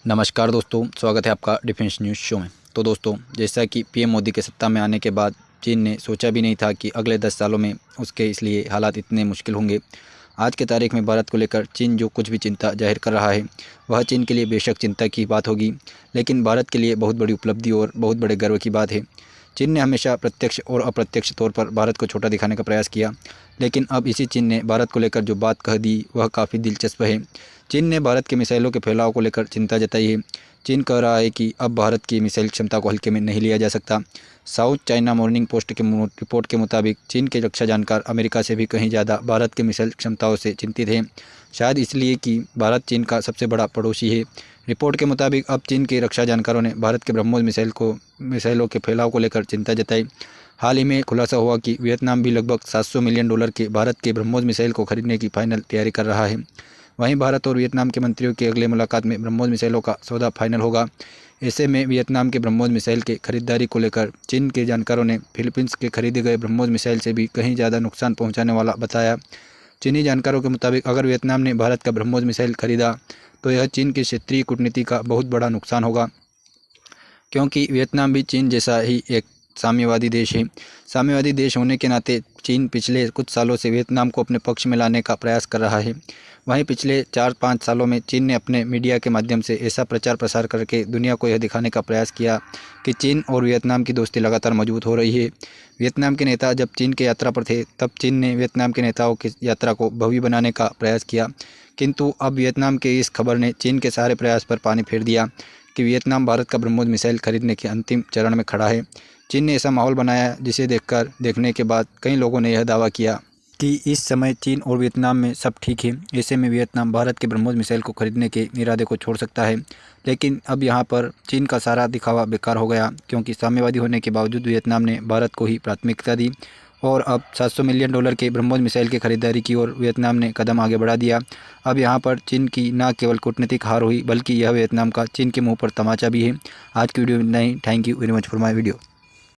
नमस्कार दोस्तों, स्वागत है आपका डिफेंस न्यूज़ शो में। तो दोस्तों, जैसा कि पीएम मोदी के सत्ता में आने के बाद चीन ने सोचा भी नहीं था कि अगले 10 सालों में उसके इसलिए हालात इतने मुश्किल होंगे। आज के तारीख में भारत को लेकर चीन जो कुछ भी चिंता जाहिर कर रहा है, वह चीन के लिए बेशक चिंता की बात होगी, लेकिन भारत के लिए बहुत बड़ी उपलब्धि और बहुत बड़े गर्व की बात है। चीन ने हमेशा प्रत्यक्ष और अप्रत्यक्ष तौर पर भारत को छोटा दिखाने का प्रयास किया, लेकिन अब इसी चीन ने भारत को लेकर जो बात कह दी वह काफ़ी दिलचस्प है। चीन ने भारत के मिसाइलों के फैलाव को लेकर चिंता जताई है। चीन कह रहा है कि अब भारत की मिसाइल क्षमता को हल्के में नहीं लिया जा सकता। साउथ चाइना मॉर्निंग पोस्ट के रिपोर्ट के मुताबिक चीन के रक्षा जानकार अमेरिका से भी कहीं ज़्यादा भारत के मिसाइल क्षमताओं से चिंतित हैं, शायद इसलिए कि भारत चीन का सबसे बड़ा पड़ोसी है। रिपोर्ट के मुताबिक अब चीन के रक्षा जानकारों ने भारत के ब्रह्मोस मिसाइलों के फैलाव को लेकर चिंता जताई। हाल ही में खुलासा हुआ कि वियतनाम भी लगभग $700 मिलियन के भारत के ब्रह्मोस मिसाइल को खरीदने की फाइनल तैयारी कर रहा है। वहीं भारत और वियतनाम के मंत्रियों की अगले मुलाकात में ब्रह्मोस मिसाइलों का सौदा फाइनल होगा। ऐसे में वियतनाम के ब्रह्मोस मिसाइल के खरीदारी को लेकर चीन के जानकारों ने फिलीपींस के खरीदे गए ब्रह्मोस मिसाइल से भी कहीं ज़्यादा नुकसान पहुंचाने वाला बताया। चीनी जानकारों के मुताबिक अगर वियतनाम ने भारत का ब्रह्मोस मिसाइल खरीदा तो यह चीन की क्षेत्रीय कूटनीति का बहुत बड़ा नुकसान होगा, क्योंकि वियतनाम भी चीन जैसा ही एक साम्यवादी देश है। साम्यवादी देश होने के नाते चीन पिछले कुछ सालों से वियतनाम को अपने पक्ष में लाने का प्रयास कर रहा है। वहीं पिछले 4-5 सालों में चीन ने अपने मीडिया के माध्यम से ऐसा प्रचार प्रसार करके दुनिया को यह दिखाने का प्रयास किया कि चीन और वियतनाम की दोस्ती लगातार मजबूत हो रही है। वियतनाम के नेता जब चीन की यात्रा पर थे, तब चीन ने वियतनाम के नेताओं की यात्रा को भव्य बनाने का प्रयास किया, किंतु अब वियतनाम के इस खबर ने चीन के सारे प्रयास पर पानी फेर दिया कि वियतनाम भारत का ब्रह्मोस मिसाइल खरीदने के अंतिम चरण में खड़ा है। चीन ने ऐसा माहौल बनाया जिसे देखने के बाद कई लोगों ने यह दावा किया कि इस समय चीन और वियतनाम में सब ठीक है। ऐसे में वियतनाम भारत के ब्रह्मोस मिसाइल को खरीदने के इरादे को छोड़ सकता है। लेकिन अब यहाँ पर चीन का सारा दिखावा बेकार हो गया, क्योंकि साम्यवादी होने के बावजूद वियतनाम ने भारत को ही प्राथमिकता दी और अब $700 मिलियन के ब्रह्मोस मिसाइल की खरीदारी की ओर वियतनाम ने कदम आगे बढ़ा दिया। अब यहाँ पर चीन की न केवल कूटनीतिक हार हुई, बल्कि यह वियतनाम का चीन के मुँह पर तमाचा भी है। आज की वीडियो में इतना ही। Thank you very much for my video.